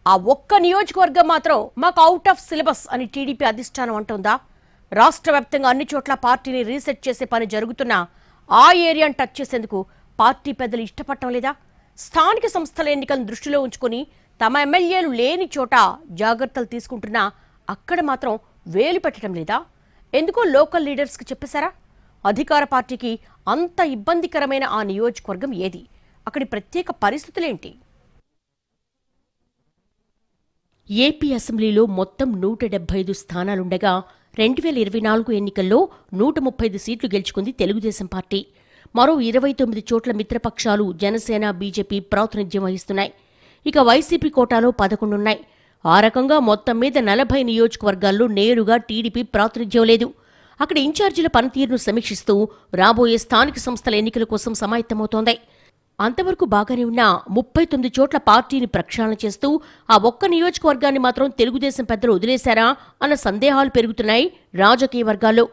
ఆ ఒక్క నియోజకవర్గం మాత్రం మాకు అవుట్ ఆఫ్ సిలబస్ అని టీడీపీ అధిష్టానం అంటుందా? రాష్ట్ర వ్యాప్తంగా అన్ని చోట్ల పార్టీని రీసెట్ చేసే పని జరుగుతున్నా ఆ ఏరియాను టచ్ చేసేందుకు పార్టీ పెద్దలు ఇష్టపడటం లేదా? స్థానిక సంస్థల ఎన్నికలను దృష్టిలో ఉంచుకుని తమ ఎమ్మెల్యేలు లేని చోట జాగ్రత్తలు తీసుకుంటున్నా అక్కడ మాత్రం వేలు పెట్టడం లేదా? ఎందుకో లోకల్ లీడర్స్కి చెప్పేశారా? అధికార పార్టీకి అంత ఇబ్బందికరమైన ఆ నియోజకవర్గం ఏది? అక్కడి ప్రత్యేక పరిస్థితులేంటి? ఏపీ అసెంబ్లీలో మొత్తం 175 స్థానాలుండగా 2024 ఎన్నికల్లో 135 సీట్లు గెలుచుకుంది తెలుగుదేశం పార్టీ. మరో 29 చోట్ల మిత్రపక్షాలు జనసేన, బీజేపీ ప్రాతినిధ్యం వహిస్తున్నాయి. ఇక వైసీపీ కోటాలో 11 ఉన్నాయి. ఆ రకంగా మొత్తం మీద 40 నియోజకవర్గాల్లో నేరుగా టీడీపీ ప్రాతినిధ్యం లేదు. అక్కడ ఇన్ఛార్జీల పనితీరును సమీక్షిస్తూ రాబోయే స్థానిక సంస్థల ఎన్నికల కోసం సమాయత్తమవుతోంది. అంతవరకు బాగానే ఉన్న 39 చోట్ల పార్టీని ప్రక్షాళన చేస్తూ ఆ ఒక్క నియోజకవర్గాన్ని మాత్రం తెలుగుదేశం పెద్దలు వదిలేశారా అన్న సందేహాలు పెరుగుతున్నాయి రాజకీయ వర్గాల్లో.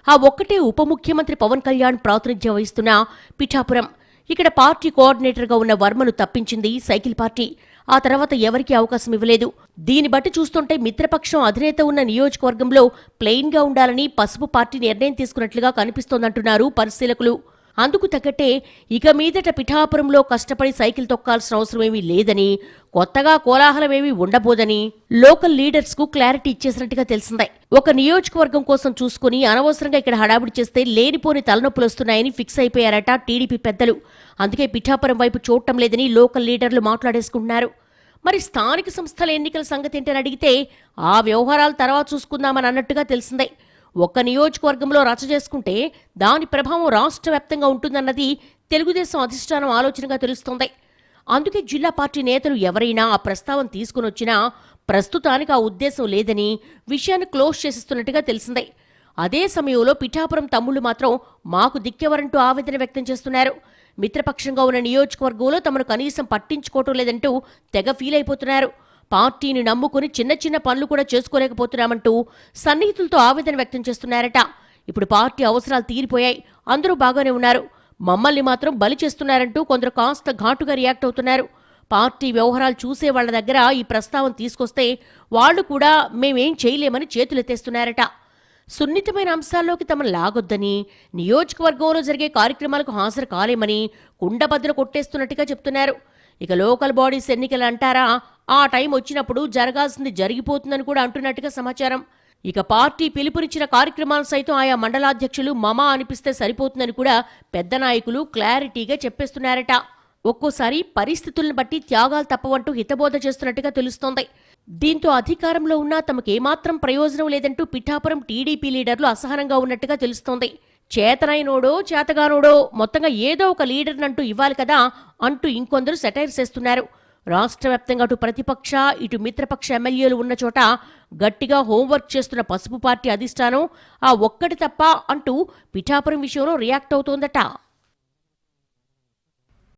ఆ ఒక్కటే ఉప ముఖ్యమంత్రి పవన్ కళ్యాణ్ ప్రాతినిధ్యం వహిస్తున్న పిఠాపురం. ఇక్కడ పార్టీ కోఆర్డినేటర్గా ఉన్న వర్మను తప్పించింది సైకిల్ పార్టీ. ఆ తర్వాత ఎవరికీ అవకాశం ఇవ్వలేదు. దీన్ని బట్టి చూస్తుంటే మిత్రపక్షం అధినేత ఉన్న నియోజకవర్గంలో ప్లెయిన్గా ఉండాలని పసుపు పార్టీ నిర్ణయం తీసుకున్నట్లుగా కనిపిస్తోందంటున్నారు పరిశీలకులు. అందుకు తగ్గట్టే ఇక మీదట పిఠాపురంలో కష్టపడి సైకిల్ తొక్కాల్సిన అవసరమేమీ లేదని, కొత్తగా కోలాహలమేమీ ఉండబోదని లోకల్ లీడర్స్ కు క్లారిటీ ఇచ్చేసినట్టుగా తెలిసిందే. ఒక నియోజకవర్గం కోసం చూసుకుని అనవసరంగా ఇక్కడ హడావుడి చేస్తే లేనిపోని తలనొప్పులు వస్తున్నాయని ఫిక్స్ అయిపోయారట టీడీపీ పెద్దలు. అందుకే పిఠాపురం వైపు చూడటం లేదని లోకల్ లీడర్లు మాట్లాడేసుకుంటున్నారు. మరి స్థానిక సంస్థల ఎన్నికల సంగతి ఏంటని అడిగితే ఆ వ్యవహారాలు తర్వాత చూసుకుందామని అన్నట్టుగా తెలిసిందే. ఒక్క నియోజకవర్గంలో రచ్చ చేసుకుంటే దాని ప్రభావం రాష్ట్ర వ్యాప్తంగా ఉంటుందన్నది తెలుగుదేశం అధిష్టానం ఆలోచనగా తెలుస్తోంది. అందుకే జిల్లా పార్టీ నేతలు ఎవరైనా ఆ ప్రస్తావన తీసుకుని వచ్చినా ప్రస్తుతానికి ఆ ఉద్దేశం లేదని విషయాన్ని క్లోజ్ చేసిస్తున్నట్టుగా తెలిసిందే. అదే సమయంలో పిఠాపురం తమ్ముళ్లు మాత్రం మాకు దిక్కెవరంటూ ఆవేదన వ్యక్తం చేస్తున్నారు. మిత్రపక్షంగా ఉన్న నియోజకవర్గంలో తమను కనీసం పట్టించుకోవటం లేదంటూ తెగ ఫీల్ అయిపోతున్నారు. పార్టీని నమ్ముకుని చిన్న చిన్న పనులు కూడా చేసుకోలేకపోతున్నామంటూ సన్నిహితులతో ఆవేదన వ్యక్తం చేస్తున్నారట. ఇప్పుడు పార్టీ అవసరాలు తీరిపోయాయి, అందరూ బాగానే ఉన్నారు, మమ్మల్ని మాత్రం బలి చేస్తున్నారంటూ కొందరు కాస్త ఘాటుగా రియాక్ట్ అవుతున్నారు. పార్టీ వ్యవహారాలు చూసే వాళ్ల దగ్గర ఈ ప్రస్తావన తీసుకొస్తే వాళ్లు కూడా మేమేం చేయలేమని చేతులెత్తేస్తున్నారట. సున్నితమైన అంశాల్లోకి తమను లాగొద్దని, నియోజకవర్గంలో జరిగే కార్యక్రమాలకు హాజరు కాలేమని కుండబద్దలు కొట్టేస్తున్నట్టుగా చెప్తున్నారు. ఇక లోకల్ బాడీస్ ఎన్నికలు అంటారా, ఆ టైం వచ్చినప్పుడు జరగాల్సింది జరిగిపోతుందని కూడా అంటున్నట్టుగా సమాచారం. ఇక పార్టీ పిలుపునిచ్చిన కార్యక్రమాలు సైతం ఆయా మండలాధ్యక్షులు మమా అనిపిస్తే సరిపోతుందని కూడా పెద్ద నాయకులు క్లారిటీగా చెప్పేస్తున్నారట. ఒక్కోసారి పరిస్థితులను బట్టి త్యాగాలు తప్పవంటూ హితబోధ చేస్తున్నట్టుగా తెలుస్తోంది. దీంతో అధికారంలో ఉన్నా తమకేమాత్రం ప్రయోజనం లేదంటూ పిఠాపురం టీడీపీ లీడర్లు అసహనంగా ఉన్నట్టుగా తెలుస్తోంది. చేతనైనోడో చేతగానోడో మొత్తంగా ఏదో ఒక లీడర్నంటూ ఇవ్వాలి కదా అంటూ ఇంకొందరు సెటైర్స్ వేస్తున్నారు. రాష్ట్ర వ్యాప్తంగా అటు ప్రతిపక్ష ఇటు మిత్రపక్ష ఎమ్మెల్యేలు ఉన్న చోట గట్టిగా హోంవర్క్ చేస్తున్న పసుపు పార్టీ అధిష్టానం ఆ ఒక్కటి తప్ప అంటూ పిఠాపురం విషయంలో రియాక్ట్ అవుతోందట.